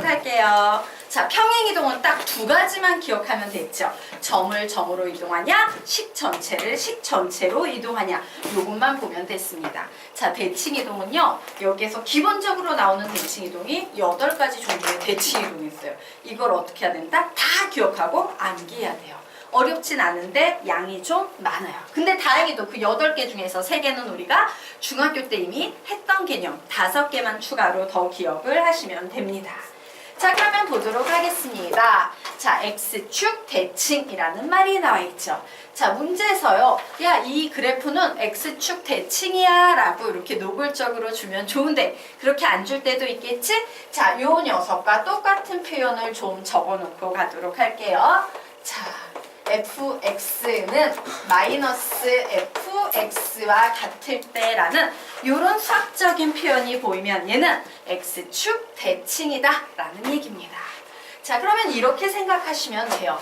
할게요. 자, 평행이동은 딱 두 가지만 기억하면 됐죠. 점을 점으로 이동하냐, 식 전체를 식 전체로 이동하냐, 요것만 보면 됐습니다. 자, 대칭이동은요, 여기에서 기본적으로 나오는 대칭이동이 8가지 종류의 대칭이동이 있어요. 이걸 어떻게 해야 된다? 다 기억하고 암기해야 돼요. 어렵진 않은데 양이 좀 많아요. 근데 다행히도 그 8개 중에서 3개는 우리가 중학교 때 이미 했던 개념 5개만 추가로 더 기억을 하시면 됩니다. 자, 그러면 보도록 하겠습니다. 자, X축 대칭이라는 말이 나와 있죠. 자, 문제에서요. 야, 이 그래프는 X축 대칭이야 라고 이렇게 노골적으로 주면 좋은데 그렇게 안 줄 때도 있겠지? 자, 요 녀석과 똑같은 표현을 좀 적어놓고 가도록 할게요. 자, fx는 마이너스 fx와 같을 때라는 이런 수학적인 표현이 보이면 얘는 x축 대칭이다 라는 얘기입니다. 자, 그러면 이렇게 생각하시면 돼요.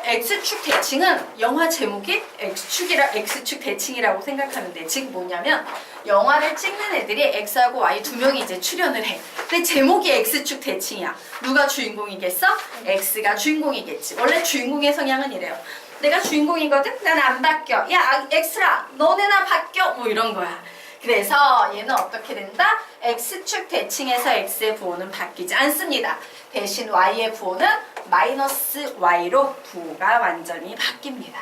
x축 대칭은 영화 제목이 x축 대칭이라고 생각하면 돼. 즉 뭐냐면 영화를 찍는 애들이 x하고 y 두 명이 이제 출연을 해. 근데 제목이 x축 대칭이야. 누가 주인공이겠어? x가 주인공이겠지. 원래 주인공의 성향은 이래요. 내가 주인공이거든? 난 안 바뀌어. 야, x라 너네나 바뀌어. 뭐 이런 거야. 그래서 얘는 어떻게 된다? x축 대칭에서 x의 부호는 바뀌지 않습니다. 대신 y의 부호는 마이너스 y로 부호가 완전히 바뀝니다.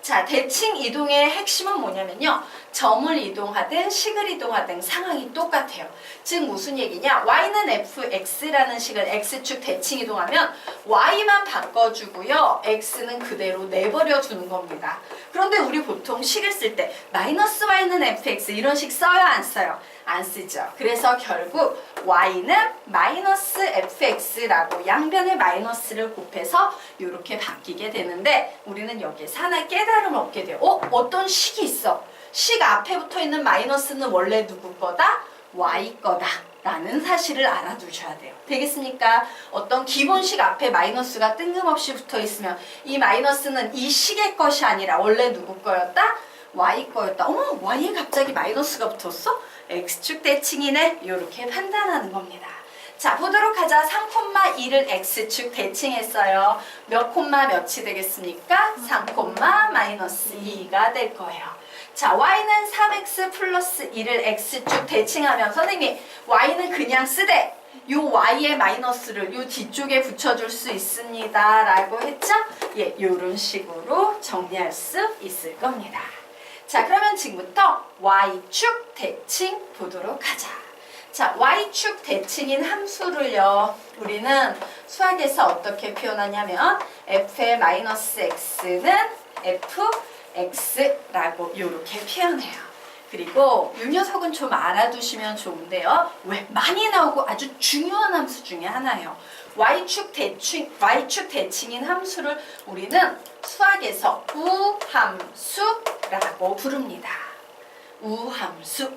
자, 대칭 이동의 핵심은 뭐냐면요. 점을 이동하든 식을 이동하든 상황이 똑같아요. 즉 무슨 얘기냐? y는 fx라는 식을 x축 대칭 이동하면 y만 바꿔주고요. x는 그대로 내버려 두는 겁니다. 그런데 우리 보통 식을 쓸 때 마이너스 y는 fx 이런 식 써요? 안 써요? 안 쓰죠. 그래서 결국 y는 마이너스 fx라고 양변에 마이너스를 곱해서 이렇게 바뀌게 되는데 우리는 여기에서 하나의 깨달음을 얻게 돼요. 어떤 식이 있어. 식 앞에 붙어있는 마이너스는 원래 누구 거다? y 거다 라는 사실을 알아두셔야 돼요. 되겠습니까? 어떤 기본식 앞에 마이너스가 뜬금없이 붙어있으면 이 마이너스는 이 식의 것이 아니라 원래 누구 거였다? y 거였다. y에 갑자기 마이너스가 붙었어? x축 대칭이네. 이렇게 판단하는 겁니다. 자, 보도록 하자. 3,2를 x축 대칭했어요. 몇 콤마 몇이 되겠습니까? 3, 마이너스 2가 될 거예요. 자, y는 3x 플러스 2를 x축 대칭하면 선생님 y는 그냥 쓰되 요 y의 마이너스를 요 뒤쪽에 붙여줄 수 있습니다 라고 했죠? 예, 요런 식으로 정리할 수 있을 겁니다. 자, 그러면 지금부터 y축 대칭 보도록 하자. 자, y축 대칭인 함수를요, 우리는 수학에서 어떻게 표현하냐면 f의 마이너스 x는 fx라고 이렇게 표현해요. 그리고 이 녀석은 좀 알아두시면 좋은데요. 왜? 많이 나오고 아주 중요한 함수 중에 하나예요. y축 대칭인 함수를 우리는 수학에서 우함수라고 부릅니다. 우함수.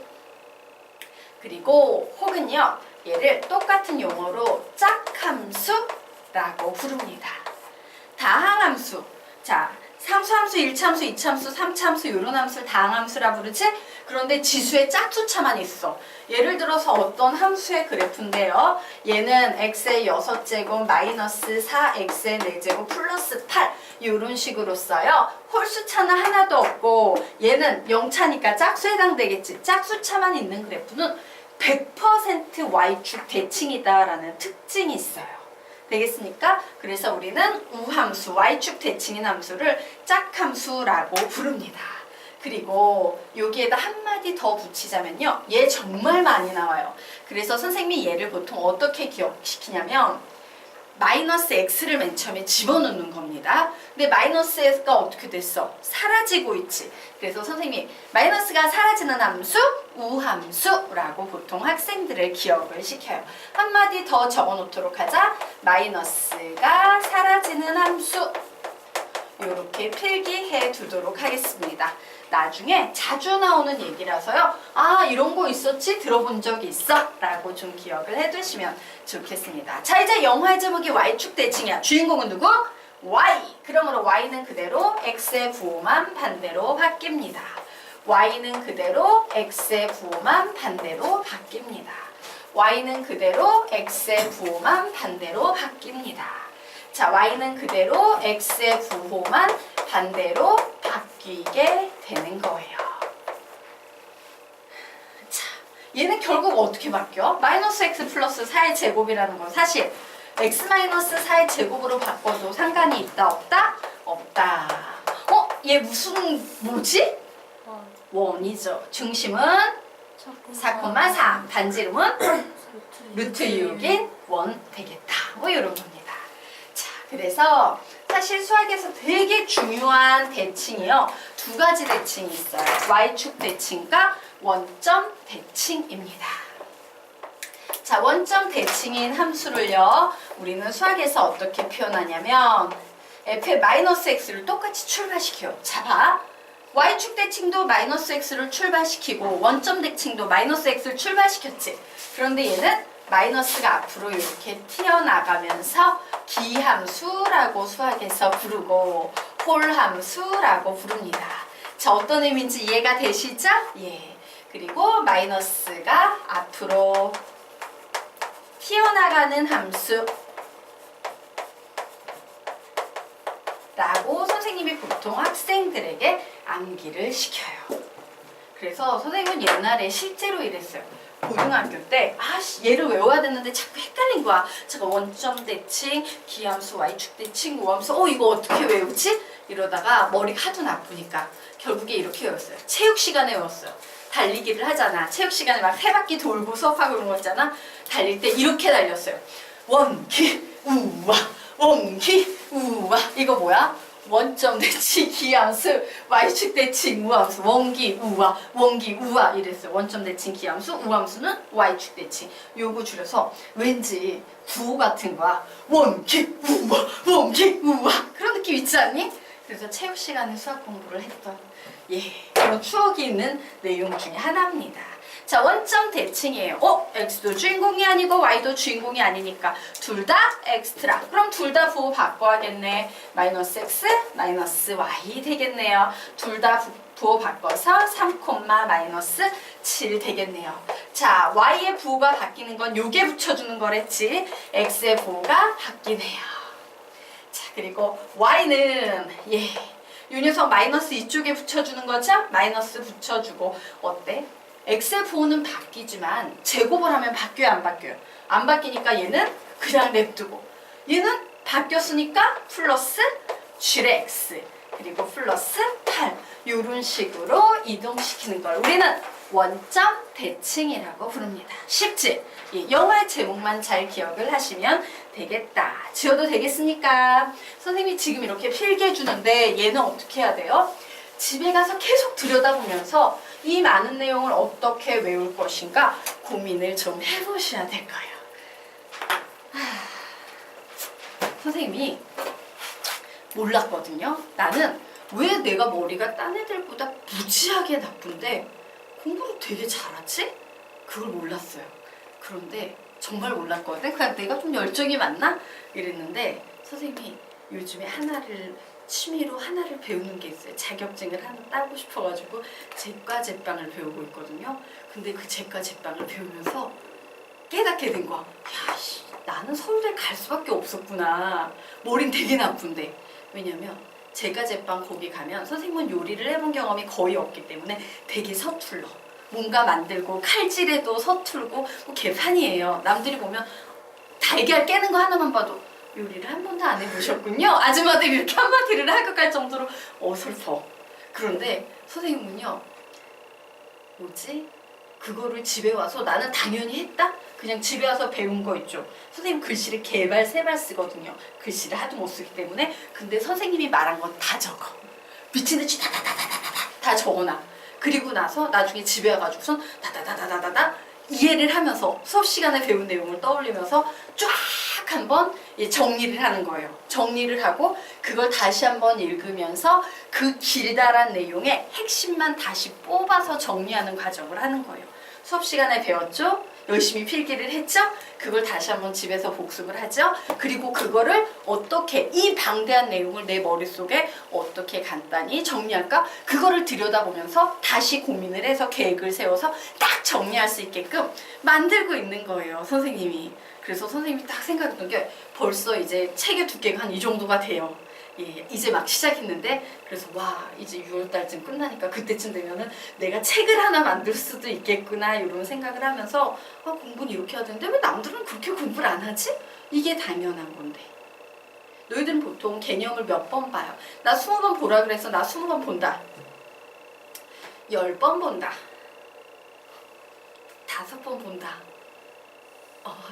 그리고 혹은요, 얘를 똑같은 용어로 짝함수라고 부릅니다. 다항함수. 자, 상수함수, 1차함수, 2차함수, 3차함수 이런 함수를 다항함수라 부르지? 그런데 지수의 짝수차만 있어. 예를 들어서 어떤 함수의 그래프인데요. 얘는 x의 6제곱 마이너스 4x의 4제곱 플러스 8 이런 식으로 써요. 홀수차는 하나도 없고 얘는 0차니까 짝수에 해당되겠지. 짝수차만 있는 그래프는 100% y축 대칭이다라는 특징이 있어요. 되겠습니까? 그래서 우리는 우함수, y축 대칭인 함수를 짝함수라고 부릅니다. 그리고 여기에다 한마디 더 붙이자면요. 얘 정말 많이 나와요. 그래서 선생님이 얘를 보통 어떻게 기억시키냐면 마이너스 x를 맨 처음에 집어넣는 겁니다. 근데 마이너스 x가 어떻게 됐어? 사라지고 있지. 그래서 선생님이 마이너스가 사라지는 함수, 우함수라고 보통 학생들을 기억을 시켜요. 한마디 더 적어놓도록 하자. 마이너스가 사라지는 함수. 이렇게 필기해 두도록 하겠습니다. 나중에 자주 나오는 얘기라서요. 아, 이런 거 있었지? 들어본 적이 있어? 라고 좀 기억을 해두시면 좋겠습니다. 자, 이제 영화의 제목이 y축 대칭이야. 주인공은 누구? y. 그러므로 y는 그대로 x의 부호만 반대로 바뀝니다. y는 그대로 x의 부호만 반대로 바뀝니다. y는 그대로 x의 부호만 반대로 바뀝니다. 자, y는 그대로 x의 부호만 반대로 바뀌게 되는 거예요. 자, 얘는 결국 어떻게 바뀌어? 마이너스 x 플러스 4의 제곱이라는 건 사실 x 마이너스 4의 제곱으로 바꿔도 상관이 있다 없다? 없다. 얘 뭐지? 원이죠. 중심은 4,4, 반지름은 루트 6인 원 되겠다. 뭐 이런 겁니다. 자, 그래서 사실 수학에서 되게 중요한 대칭이요. 두 가지 대칭이 있어요. y축 대칭과 원점 대칭입니다. 자, 원점 대칭인 함수를요. 우리는 수학에서 어떻게 표현하냐면 f의 마이너스 x를 똑같이 출발시켜요. 자, 봐. y축 대칭도 마이너스 x를 출발시키고 원점 대칭도 마이너스 x를 출발시켰지. 그런데 얘는 마이너스가 앞으로 이렇게 튀어나가면서 기함수라고 수학에서 부르고 홀함수라고 부릅니다. 자, 어떤 의미인지 이해가 되시죠? 예. 그리고 마이너스가 앞으로 튀어나가는 함수 라고 선생님이 보통 학생들에게 암기를 시켜요. 그래서 선생님은 옛날에 실제로 이랬어요. 고등학교 때 얘를 외워야 되는데 자꾸 헷갈린 거야. 제가 원점 대칭, 기함수, y축 대칭, 우함수 이거 어떻게 외우지? 이러다가 머리가 하도 나쁘니까 결국에 이렇게 외웠어요. 체육 시간에 외웠어요. 달리기를 하잖아. 체육 시간에 막 3바퀴 돌고 수업하고 그런 거 있잖아. 달릴 때 이렇게 달렸어요. 원기 우와 원기 우와. 이거 뭐야? 원점 대칭 기함수 y축 대칭 우함수 원기 우와 원기 우와 이랬어요. 원점 대칭 기함수 우함수는 y축 대칭. 요거 줄여서 왠지 구호 같은 거야. 원기 우와 원기 우와 그런 느낌 있지 않니? 그래서 체육 시간에 수학 공부를 했던 그런 추억이 있는 내용 중에 하나입니다. 자, 원점 대칭이에요. x도 주인공이 아니고 y도 주인공이 아니니까 둘 다 x트라. 그럼 둘 다 부호 바꿔야겠네. 마이너스 x, 마이너스 y 되겠네요. 둘 다 부호 바꿔서 3, 마이너스 7 되겠네요. 자, y의 부호가 바뀌는 건 요게 붙여주는 거랬지. x의 부호가 바뀌네요. 자, 그리고 y는 요 녀석 마이너스 이쪽에 붙여주는 거죠? 마이너스 붙여주고 어때? x의 부호는 바뀌지만 제곱을 하면 바뀌어요 안 바뀌어요? 안 바뀌니까 얘는 그냥 냅두고 얘는 바뀌었으니까 플러스 gx 그리고 플러스 8 이런 식으로 이동시키는 걸 우리는 원점 대칭이라고 부릅니다. 쉽지? 영어의 제목만 잘 기억을 하시면 되겠다. 지워도 되겠습니까? 선생님이 지금 이렇게 필기해 주는데 얘는 어떻게 해야 돼요? 집에 가서 계속 들여다보면서 이 많은 내용을 어떻게 외울 것인가 고민을 좀 해보셔야 될 거예요. 선생님이 몰랐거든요. 나는 왜 내가 머리가 딴 애들보다 무지하게 나쁜데 공부를 되게 잘하지? 그걸 몰랐어요. 그런데 정말 몰랐거든. 그냥 내가 좀 열정이 많나? 이랬는데 선생님이 요즘에 취미로 하나를 배우는 게 있어요. 자격증을 하나 따고 싶어가지고 제과 제빵을 배우고 있거든요. 근데 그 제과 제빵을 배우면서 깨닫게 된 거야. 나는 서울대 갈 수밖에 없었구나. 머린 되게 나쁜데. 왜냐면 제과 제빵 거기 가면 선생님은 요리를 해본 경험이 거의 없기 때문에 되게 서툴러. 뭔가 만들고 칼질해도 서툴고 개판이에요. 남들이 보면 달걀 깨는 거 하나만 봐도 요리를 한 번도 안 해보셨군요. 아줌마들 이렇게 한마디를 할 것 같을 정도로 어설퍼. 그런데 선생님은요. 그거를 집에 와서 나는 당연히 했다? 그냥 집에 와서 배운 거 있죠. 선생님 글씨를 개발 세발 쓰거든요. 글씨를 하도 못 쓰기 때문에. 근데 선생님이 말한 건 다 적어. 미친듯이 다 적어놔. 그리고 나서 나중에 집에 와가지고선 다다다다다다 이해를 하면서 수업 시간에 배운 내용을 떠올리면서 쫙 한번 정리를 하는 거예요. 정리를 하고 그걸 다시 한번 읽으면서 그 길다란 내용의 핵심만 다시 뽑아서 정리하는 과정을 하는 거예요. 수업 시간에 배웠죠? 열심히 필기를 했죠? 그걸 다시 한번 집에서 복습을 하죠? 그리고 그거를 어떻게 이 방대한 내용을 내 머릿속에 어떻게 간단히 정리할까? 그거를 들여다보면서 다시 고민을 해서 계획을 세워서 딱 정리할 수 있게끔 만들고 있는 거예요, 선생님이. 그래서 선생님이 딱 생각했던 게 벌써 이제 책의 두께가 한 이 정도가 돼요. 예, 이제 막 시작했는데 그래서 와 이제 6월달쯤 끝나니까 그때쯤 되면은 내가 책을 하나 만들 수도 있겠구나 이런 생각을 하면서 공부는 이렇게 해야 되는데 왜 남들은 그렇게 공부를 안 하지? 이게 당연한 건데 너희들은 보통 개념을 몇 번 봐요? 나 20번 보라 그래서 나 20번 본다 10번 본다 5번 본다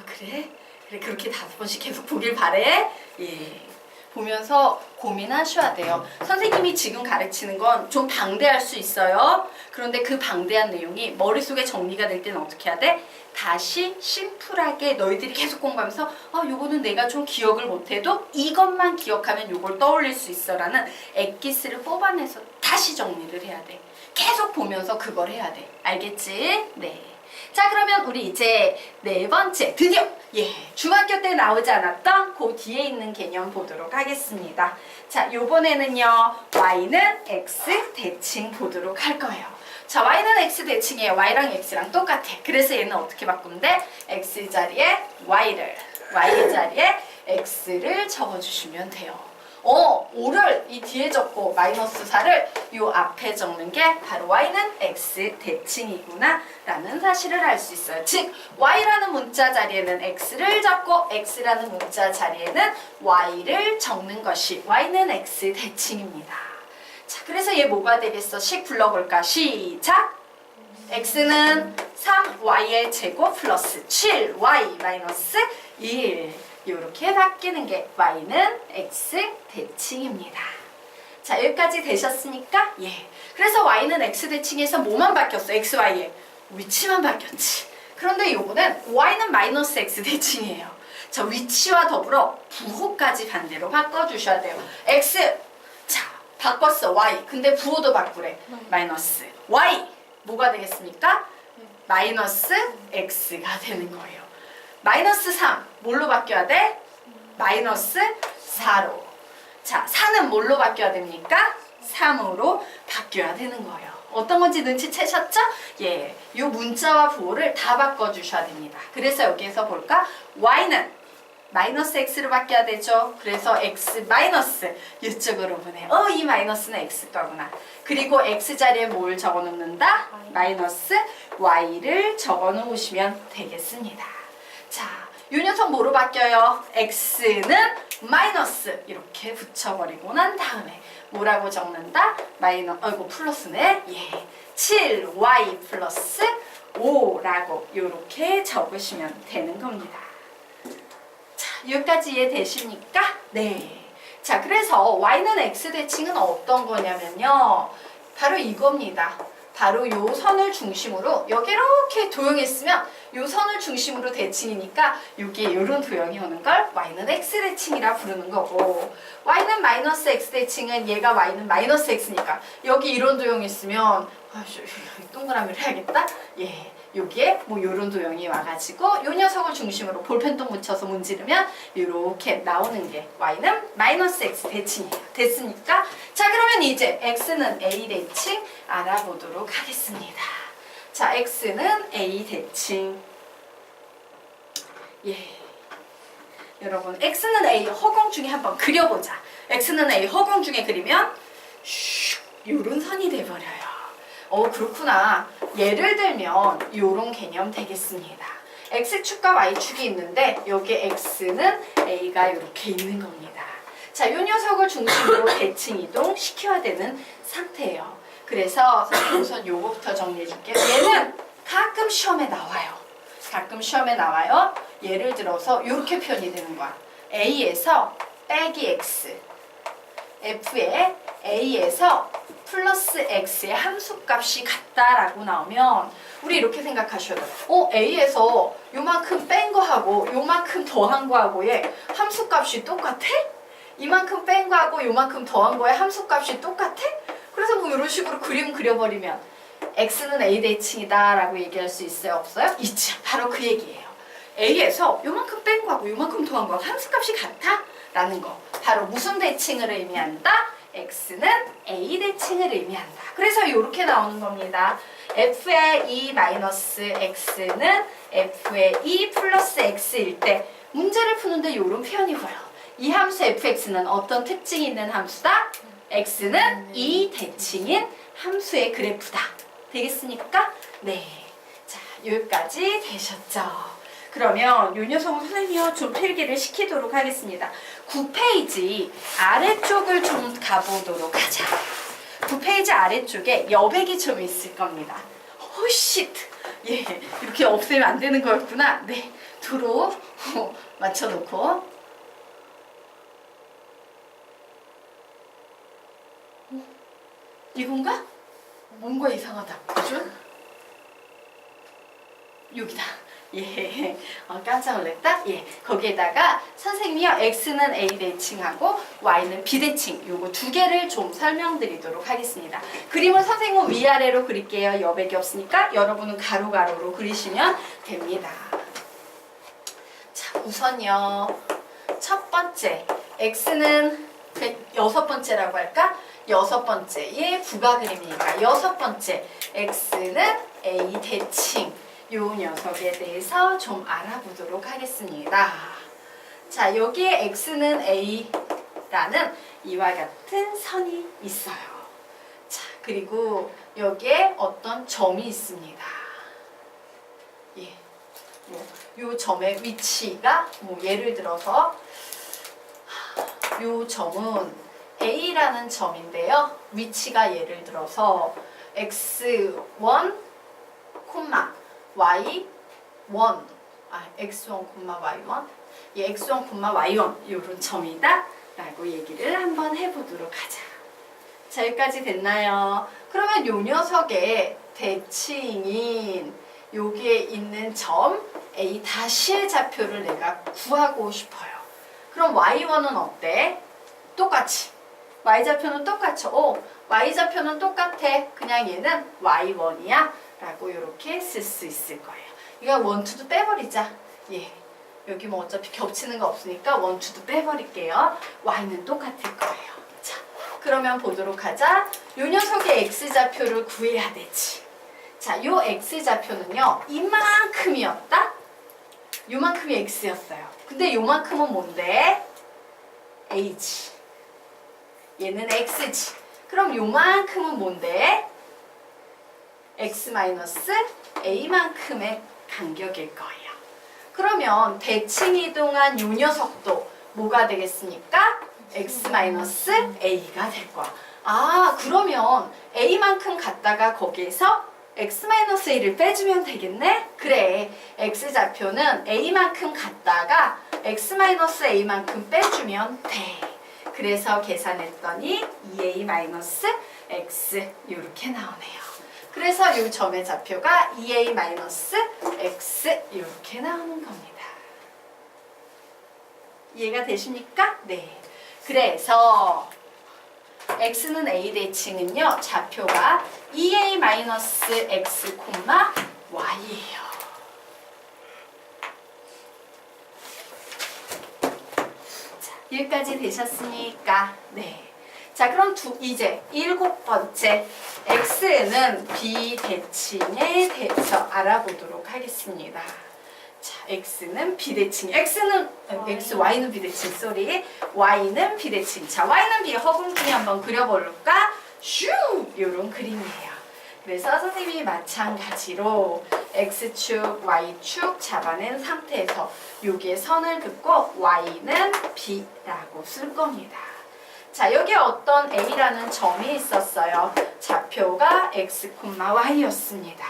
그래? 그래 그렇게 5번씩 계속 보길 바래? 예. 보면서 고민하셔야 돼요. 선생님이 지금 가르치는 건 좀 방대할 수 있어요. 그런데 그 방대한 내용이 머릿속에 정리가 될 때는 어떻게 해야 돼? 다시 심플하게 너희들이 계속 공부하면서 요거는 내가 좀 기억을 못해도 이것만 기억하면 요걸 떠올릴 수 있어 라는 엑기스를 뽑아내서 다시 정리를 해야 돼. 계속 보면서 그걸 해야 돼. 알겠지? 네. 자 그러면 우리 이제 네 번째 드디어 중학교 때 나오지 않았던 그 뒤에 있는 개념 보도록 하겠습니다. 자 요번에는요 y는 x 대칭 보도록 할 거예요. 자 y는 x 대칭이에요. y랑 x랑 똑같아. 그래서 얘는 어떻게 바꾸면 돼? x 자리에 y 자리에 x를 적어주시면 돼요. 5를 이 뒤에 적고 마이너스 4를 요 앞에 적는 게 바로 y는 x 대칭이구나 라는 사실을 알 수 있어요. 즉 y라는 문자 자리에는 x를 적고 x라는 문자 자리에는 y를 적는 것이 y는 x 대칭입니다. 자 그래서 얘 뭐가 되겠어? 식 불러볼까? 시작! x는 3y의 제곱 플러스 7y 마이너스 1 이렇게 바뀌는 게 y는 x 대칭입니다. 자 여기까지 되셨습니까? 예. 그래서 y는 x 대칭에서 뭐만 바뀌었어? x, y의 위치만 바뀌었지. 그런데 요거는 y는 마이너스 x 대칭이에요. 자 위치와 더불어 부호까지 반대로 바꿔주셔야 돼요. x 자 바꿨어 y 근데 부호도 바꾸래. 마이너스 y 뭐가 되겠습니까? 마이너스 x가 되는 거예요. 마이너스 3 뭘로 바뀌어야 돼? 마이너스 4로. 자 4는 뭘로 바뀌어야 됩니까? 3으로 바뀌어야 되는 거예요. 어떤 건지 눈치채셨죠? 예, 요 문자와 부호를 다 바꿔주셔야 됩니다. 그래서 여기에서 볼까? y는 마이너스 x로 바뀌어야 되죠. 그래서 x 마이너스 이쪽으로 보내. 이 마이너스는 x가구나. 그리고 x 자리에 뭘 적어놓는다? 마이너스 y를 적어놓으시면 되겠습니다. 자, 이 녀석 뭐로 바뀌어요? x는 마이너스 이렇게 붙여버리고 난 다음에 뭐라고 적는다? 플러스네. 예, 7y 플러스 5라고 이렇게 적으시면 되는 겁니다. 자, 여기까지 이해되십니까? 네. 자, 그래서 y는 x 대칭은 어떤 거냐면요. 바로 이겁니다. 바로 요 선을 중심으로 여기 이렇게 도형이 있으면 요 선을 중심으로 대칭이니까 여기에 이런 도형이 오는 걸 y는 x 대칭이라 부르는 거고 y는 마이너스 x 대칭은 얘가 y는 마이너스 x니까 여기 이런 도형이 있으면 동그라미를 해야겠다. 예, 여기에 뭐 이런 도형이 와가지고 요 녀석을 중심으로 볼펜통 묻혀서 문지르면 이렇게 나오는 게 y는 마이너스 x 대칭이에요. 됐습니까? 자 그러면 이제 x는 a 대칭 알아보도록 하겠습니다. 자 x는 a 대칭. 예, 여러분 x는 a 허공 중에 한번 그려보자. x는 a 허공 중에 그리면 슉 요런 선이 돼버려요. 그렇구나. 예를 들면 요런 개념 되겠습니다. x축과 y축이 있는데 여기에 x는 a가 이렇게 있는 겁니다. 자, 요 녀석을 중심으로 대칭 이동 시켜야 되는 상태예요. 그래서 선생님 우선 요거부터 정리해 줄게요. 얘는 가끔 시험에 나와요. 가끔 시험에 나와요. 예를 들어서 이렇게 표현이 되는 거야. a에서 빼기 x, f에 a에서 플러스 x의 함수값이 같다라고 나오면 우리 이렇게 생각하셔야 돼요. a에서 요만큼 뺀 거하고 요만큼 더한 거하고의 함수값이 똑같아? 이만큼 뺀 거하고 요만큼 더한 거의 함수값이 똑같아? 그래서 뭐 이런 식으로 그림 그려버리면 x는 a 대칭이다 라고 얘기할 수 있어요? 없어요? 있죠. 바로 그 얘기예요. a에서 요만큼 뺀 거하고 요만큼 더한 거하고 함수값이 같아? 라는 거. 바로 무슨 대칭을 의미한다? x는 a 대칭을 의미한다. 그래서 이렇게 나오는 겁니다. f의 e 마이너스 x는 f의 e 플러스 x일 때 문제를 푸는데 이런 표현이고요. 이 함수 fx는 어떤 특징이 있는 함수다? x는 e 대칭인 함수의 그래프다. 되겠습니까? 네. 자, 여기까지 되셨죠? 그러면 요 녀석은 선생님이요 좀 필기를 시키도록 하겠습니다. 9페이지 아래쪽을 좀 가보도록 하자. 9페이지 아래쪽에 여백이 좀 있을 겁니다. 호시트. 예, 이렇게 없애면 안 되는 거였구나. 네, 도로 맞춰놓고. 이건가? 뭔가 이상하다. 그죠? 여기다. 예, 깜짝 놀랐다. 예, 거기에다가 선생님이요 x는 a 대칭하고 y는 b 대칭 요거 두 개를 좀 설명드리도록 하겠습니다. 그림을 선생님은 위아래로 그릴게요. 여백이 없으니까 여러분은 가로가로로 그리시면 됩니다. 자, 우선요 첫 번째 x는 여섯 번째라고 할까? 여섯 번째의 부가 그림이니까 여섯 번째 x는 a 대칭 요 녀석에 대해서 좀 알아보도록 하겠습니다. 자, 여기에 x는 a라는 이와 같은 선이 있어요. 자, 그리고 여기에 어떤 점이 있습니다. 예, 요 점의 위치가 예를 들어서 요 점은 a라는 점인데요. 위치가 예를 들어서 x1, y1 x1, y1 예, x1, y1 이런 점이다 라고 얘기를 한번 해보도록 하자. 자, 여기까지 됐나요? 그러면 요 녀석의 대칭인 여기에 있는 점 a-의 좌표를 내가 구하고 싶어요. 그럼 y1은 어때? 똑같이 y좌표는 똑같죠. y좌표는 똑같아. 그냥 얘는 y1이야 라고 이렇게 쓸 수 있을 거예요. 이거 1, 2도 빼버리자. 예, 여기 뭐 어차피 겹치는 거 없으니까 1, 2도 빼버릴게요. y는 똑같을 거예요. 자, 그러면 보도록 하자. 요 녀석의 x좌표를 구해야 되지. 자, 요 x좌표는요 이만큼이었다? 요만큼이 x였어요. 근데 요만큼은 뭔데? a지. 얘는 x지. 그럼 요만큼은 뭔데? x-a만큼의 간격일 거예요. 그러면 대칭 이동한 요 녀석도 뭐가 되겠습니까? x-a가 될 거야. 아, 그러면 a만큼 갔다가 거기에서 x-a를 빼주면 되겠네? 그래, x좌표는 a만큼 갔다가 x-a만큼 빼주면 돼. 그래서 계산했더니 2a-x 이렇게 나오네요. 그래서 이 점의 좌표가 2a-x 이렇게 나오는 겁니다. 이해가 되십니까? 네. 그래서 x는 a 대칭은요 좌표가 2a-x, y예요. 자, 여기까지 되셨습니까? 네. 자, 그럼 이제 일곱 번째 x는 b 대칭에 대해서 알아보도록 하겠습니다. 자, x는 비대칭, y는 비대칭, y는 비대칭. 자, y는 b 허공중에 한번 그려볼까? 슈! 요런 그림이에요. 그래서 선생님이 마찬가지로 x축, y축 잡아낸 상태에서 여기에 선을 긋고 y는 b라고 쓸 겁니다. 자, 여기에 어떤 a라는 점이 있었어요. 좌표가 x, y였습니다.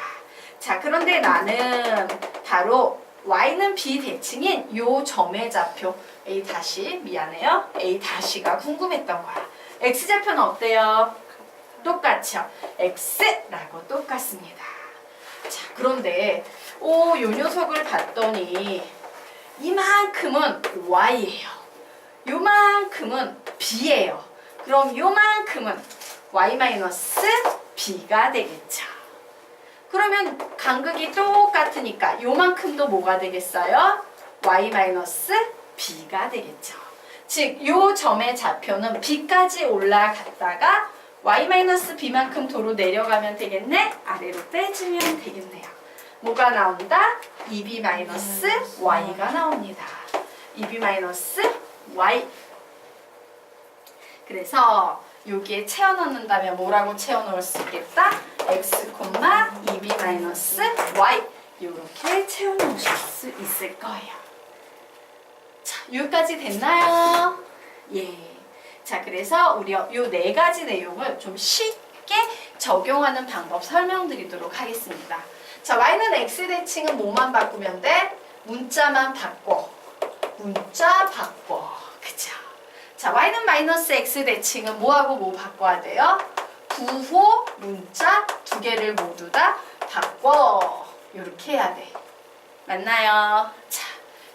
자, 그런데 나는 바로 y는 비대칭인 요 점의 좌표 미안해요. a-가 궁금했던 거야. x좌표는 어때요? 똑같죠? x라고 똑같습니다. 자, 그런데 요 녀석을 봤더니 이만큼은 y예요. 요만큼은 b예요. 그럼 요만큼은 y-b가 되겠죠. 그러면 간극이 똑같으니까 요만큼도 뭐가 되겠어요? y-b가 되겠죠. 즉, 요 점의 좌표는 b까지 올라갔다가 y-b만큼 도로 내려가면 되겠네? 아래로 빼주면 되겠네요. 뭐가 나온다? 2b-y가 나옵니다. 2b-y. 그래서 여기에 채워 넣는다면 뭐라고 채워 넣을 수 있겠다? x, 2b-y 이렇게 채워 넣으실 수 있을 거예요. 자, 여기까지 됐나요? 예. 자, 그래서 우리 요 네 가지 내용을 좀 쉽게 적용하는 방법 설명드리도록 하겠습니다. 자, y는 x 대칭은 뭐만 바꾸면 돼? 문자만 바꿔. 문자 바꿔. 그죠? 자, y는 마이너스 x 대칭은 뭐하고 뭐 바꿔야 돼요? 부호, 문자 두 개를 모두 다 바꿔. 이렇게 해야 돼. 맞나요? 자,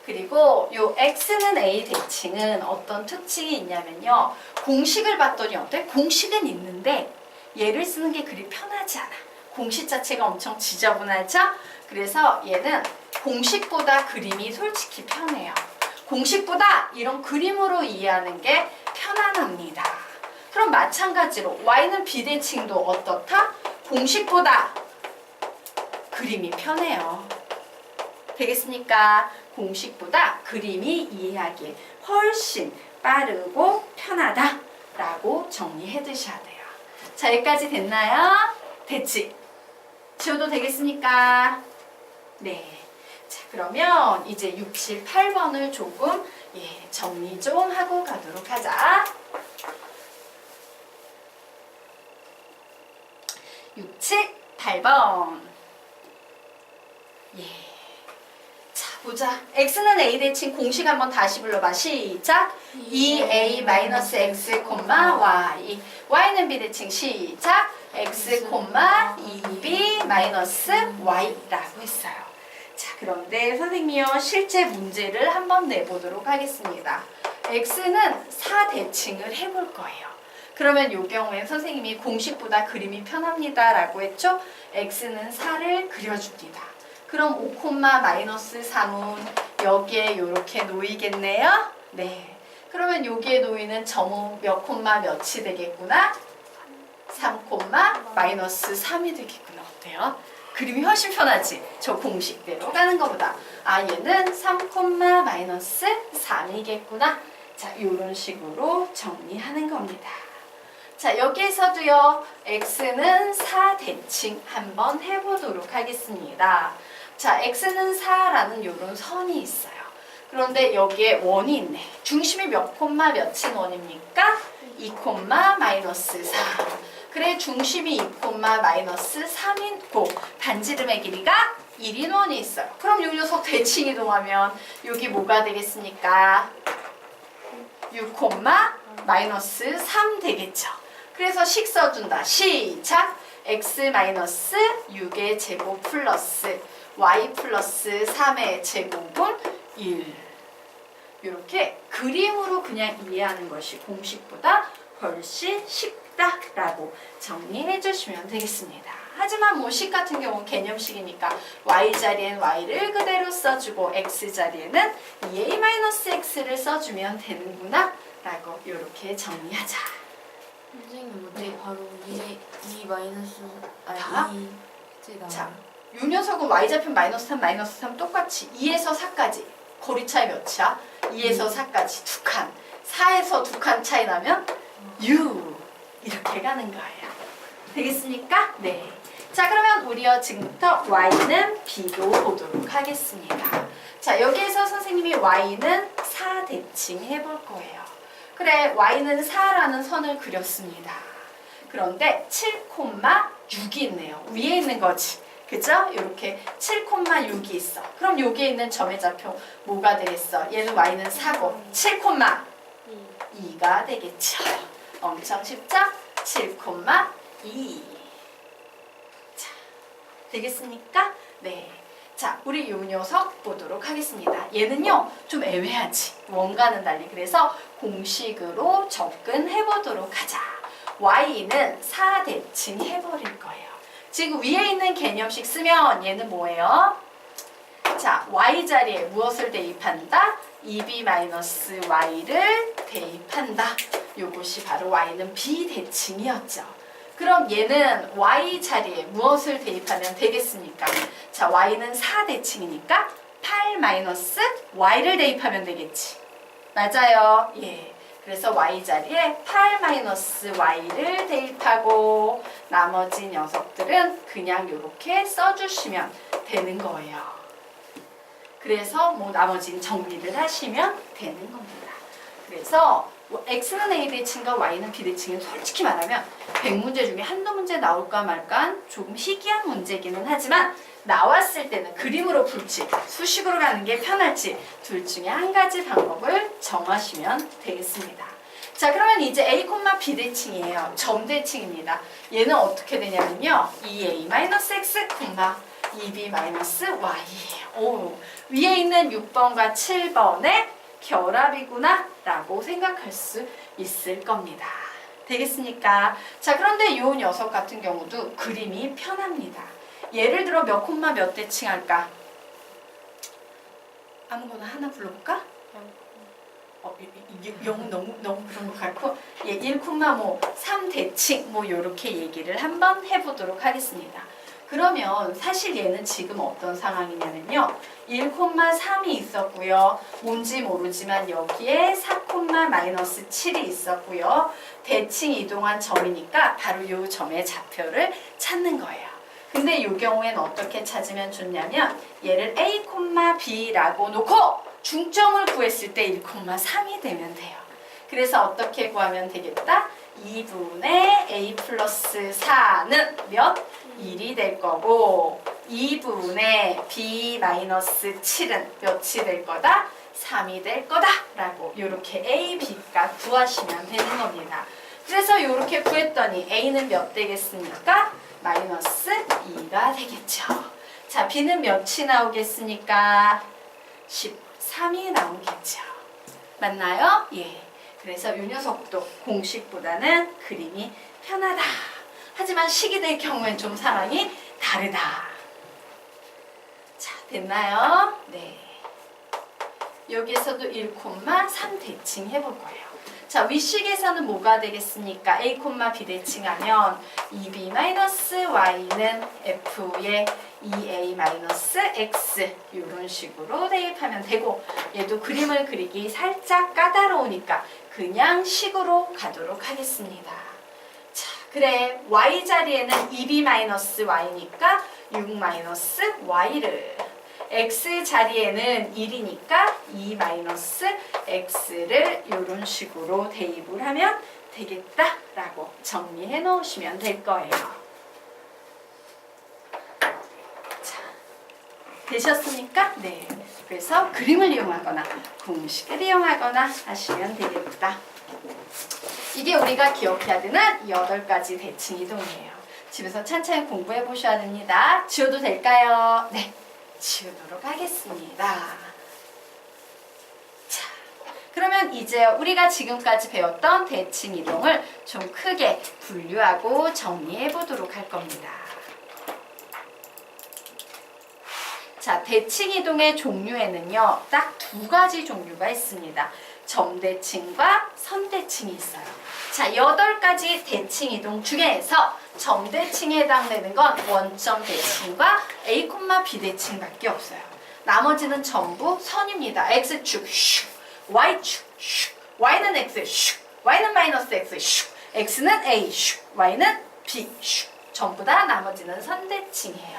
그리고 요 x는 a 대칭은 어떤 특징이 있냐면요. 공식을 봤더니 어때? 공식은 있는데 얘를 쓰는 게 그리 편하지 않아. 공식 자체가 엄청 지저분하죠? 그래서 얘는 공식보다 그림이 솔직히 편해요. 공식보다 이런 그림으로 이해하는 게 편안합니다. 그럼 마찬가지로 y는 비대칭도 어떻다? 공식보다 그림이 편해요. 되겠습니까? 공식보다 그림이 이해하기에 훨씬 빠르고 편하다라고 정리해 두셔야 돼요. 자, 여기까지 됐나요? 됐지? 지워도 되겠습니까? 네. 자, 그러면 이제 6, 7, 8번을 조금 정리 좀 하고 가도록 하자. 6, 7, 8번. 예. 자, 보자. x는 a 대칭 공식 한번 다시 불러봐. 시작. 2a-x, y. y는 b 대칭 시작. x, 2b-y라고 했어요. 자, 그런데 선생님이요, 실제 문제를 한번 내보도록 하겠습니다. x는 4대칭을 해볼 거예요. 그러면 이 경우에 선생님이 공식보다 그림이 편합니다 라고 했죠? x는 4를 그려줍니다. 그럼 5,-3은 여기에 이렇게 놓이겠네요? 네. 그러면 여기에 놓이는 점은 몇 콤마 몇이 되겠구나? 3,-3이 되겠구나. 어때요? 그림이 훨씬 편하지? 저 공식대로 가는 것보다. 아, 얘는 3,-3이겠구나. 자, 이런 식으로 정리하는 겁니다. 자, 여기에서도요, x는 4대칭 한번 해보도록 하겠습니다. 자, x는 4라는 이런 선이 있어요. 그런데 여기에 원이 있네. 중심이 몇 콤마 몇인 원입니까? 2,-4. 그래, 중심이 2,-3인 고 반지름의 길이가 1인 원이 있어요. 그럼 이 녀석 대칭 이동하면 여기 뭐가 되겠습니까? 6,-3 되겠죠. 그래서 식 써준다. 시작! x-6의 제곱 플러스 y 플러스 3의 제곱은 1. 이렇게 그림으로 그냥 이해하는 것이 공식보다 훨씬 쉽다라고 정리해 주시면 되겠습니다. 하지만 뭐 식 같은 경우는 개념식이니까 y 자리엔 y를 그대로 써주고 x 자리에는 2a-x를 써주면 되는구나 라고 이렇게 정리하자. 선생님, 어떻게 바로 이 마이너스 다? 이제가 자, 이 녀석은 y좌표 -3 똑같이 2에서 4까지 거리 차이 몇이야? 2에서 4까지 2칸. 4에서 2칸 차이 나면 6 이렇게 가는 거예요. 되겠습니까? 네. 자, 그러면 우리요 지금부터 y는 b도 보도록 하겠습니다. 자, 여기에서 선생님이 y는 4대칭 해볼 거예요. 그래, y는 4라는 선을 그렸습니다. 그런데 7,6이 있네요. 위에 있는 거지. 그죠? 이렇게 7,6이 있어. 그럼 여기에 있는 점의 좌표 뭐가 되겠어? 얘는 y는 4고 7,2가 되겠죠. 엄청 쉽죠? 7,2. 자, 되겠습니까? 네. 자, 우리 요 녀석 보도록 하겠습니다. 얘는요, 좀 애매하지. 원과는 달리. 그래서 공식으로 접근해 보도록 하자. y는 4대칭 해버릴 거예요. 지금 위에 있는 개념식 쓰면 얘는 뭐예요? 자, y 자리에 무엇을 대입한다? 2b-y를 대입한다. 요것이 바로 y는 비대칭이었죠. 그럼 얘는 y 자리에 무엇을 대입하면 되겠습니까? 자, y는 4대칭이니까 8-y를 대입하면 되겠지. 맞아요. 예. 그래서 y 자리에 8-y를 대입하고 나머지 녀석들은 그냥 이렇게 써주시면 되는 거예요. 그래서 뭐 나머지는 정리를 하시면 되는 겁니다. 그래서 x는 a대칭과 y는 b대칭은 솔직히 말하면 100문제 중에 한두 문제 나올까 말까 조금 희귀한 문제기는 하지만 나왔을 때는 그림으로 풀지 수식으로 가는 게 편할지 둘 중에 한 가지 방법을 정하시면 되겠습니다. 자, 그러면 이제 a, b대칭이에요. 점대칭입니다. 얘는 어떻게 되냐면요. 2a-x, 2b-y이에요. 오, 위에 있는 6번과 7번의 결합이구나 라고 생각할 수 있을 겁니다. 되겠습니까? 자, 그런데 이 녀석 같은 경우도 그림이 편합니다. 예를 들어 몇 콤마 몇 대칭 할까? 아무거나 하나 불러볼까? 0 너무 그런 것 같고, 예, 1, 뭐 3대칭 뭐 요렇게 얘기를 한번 해보도록 하겠습니다. 그러면 사실 얘는 지금 어떤 상황이냐면요. 1,3이 있었고요. 뭔지 모르지만 여기에 4,-7이 있었고요. 대칭 이동한 점이니까 바로 이 점의 좌표를 찾는 거예요. 근데 이 경우에는 어떻게 찾으면 좋냐면 얘를 a, b라고 놓고 중점을 구했을 때 1,3이 되면 돼요. 그래서 어떻게 구하면 되겠다? 2분의 a 플러스 4는 몇? 1이 될 거고 2분의 b 마이너스 7은 몇이 될 거다? 3이 될 거다 라고 이렇게 a, b가 구하시면 되는 겁니다. 그래서 이렇게 구했더니 a는 몇 되겠습니까? 마이너스 2가 되겠죠. 자, b는 몇이 나오겠습니까? 13이 나오겠죠. 맞나요? 예. 그래서 이 녀석도 공식보다는 그림이 편하다. 하지만 식이 될 경우엔 좀 상황이 다르다. 자, 됐나요? 네. 여기에서도 1,3 대칭 해볼 거예요. 자, 윗식에서는 뭐가 되겠습니까? a, b 대칭하면 2b-y는 f의 2a-x 이런 식으로 대입하면 되고 얘도 그림을 그리기 살짝 까다로우니까 그냥 식으로 가도록 하겠습니다. 자, 그래 y 자리에는 2b-y니까 6-y를 x 자리에는 1이니까 2-x를 이런 식으로 대입을 하면 되겠다라고 정리해 놓으시면 될 거예요. 자, 되셨습니까? 네. 그래서 그림을 이용하거나 공식을 이용하거나 하시면 되겠다. 이게 우리가 기억해야 되는 8가지 대칭 이동이에요. 집에서 찬찬히 공부해 보셔야 됩니다. 지워도 될까요? 네. 지우도록 하겠습니다. 자, 그러면 이제 우리가 지금까지 배웠던 대칭 이동을 좀 크게 분류하고 정리해 보도록 할 겁니다. 자, 대칭 이동의 종류에는요, 딱 2가지 종류가 있습니다. 점대칭과 선대칭이 있어요. 자, 8가지 대칭 이동 중에서 점대칭에 해당되는 건 원점 대칭과 a, b 대칭밖에 없어요. 나머지는 전부 선입니다. x축, 슉, y축, 슉, y는 x, 슉, y는 마이너스 x, 슉, x는 a, 슉, y는 b, 슉. 전부 다 나머지는 선대칭이에요.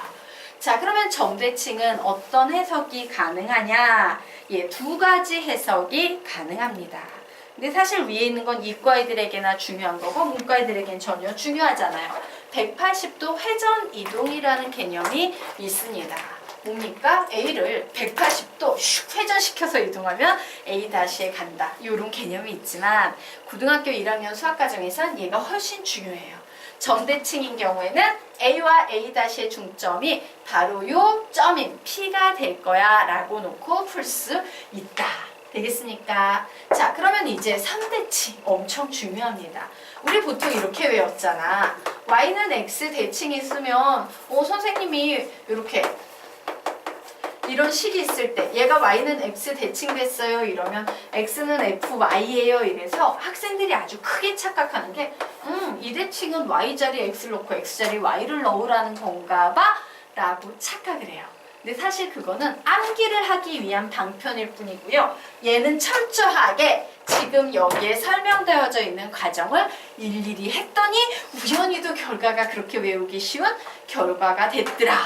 자, 그러면 점대칭은 어떤 해석이 가능하냐? 예, 2가지 해석이 가능합니다. 근데 사실 위에 있는 건 이과애들에게나 중요한 거고 문과애들에겐 전혀 중요하잖아요. 180도 회전 이동이라는 개념이 있습니다. 뭡니까? A를 180도 슉 회전시켜서 이동하면 A-에 간다. 이런 개념이 있지만 고등학교 1학년 수학과정에선 얘가 훨씬 중요해요. 점대칭인 경우에는 A와 A-의 중점이 바로 요 점인 P가 될 거야 라고 놓고 풀 수 있다. 되겠습니까? 자, 자, 그러면 이제 선대칭 엄청 중요합니다. 우리 보통 이렇게 외웠잖아. y는 x 대칭이 있으면 선생님이 이렇게 이런 식이 있을 때 얘가 y는 x 대칭 됐어요 이러면 x는 fy예요 이래서 학생들이 아주 크게 착각하는 게 이 대칭은 y 자리에 x를 넣고 x 자리에 y를 넣으라는 건가 봐 라고 착각을 해요. 근데 사실 그거는 암기를 하기 위한 방편일 뿐이고요. 얘는 철저하게 지금 여기에 설명되어져 있는 과정을 일일이 했더니 우연히도 결과가 그렇게 외우기 쉬운 결과가 됐더라.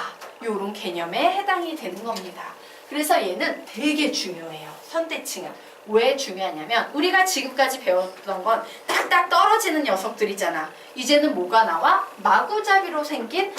요런 개념에 해당이 되는 겁니다. 그래서 얘는 되게 중요해요. 선대칭은. 왜 중요하냐면 우리가 지금까지 배웠던 건 딱딱 떨어지는 녀석들이잖아. 이제는 뭐가 나와? 마구잡이로 생긴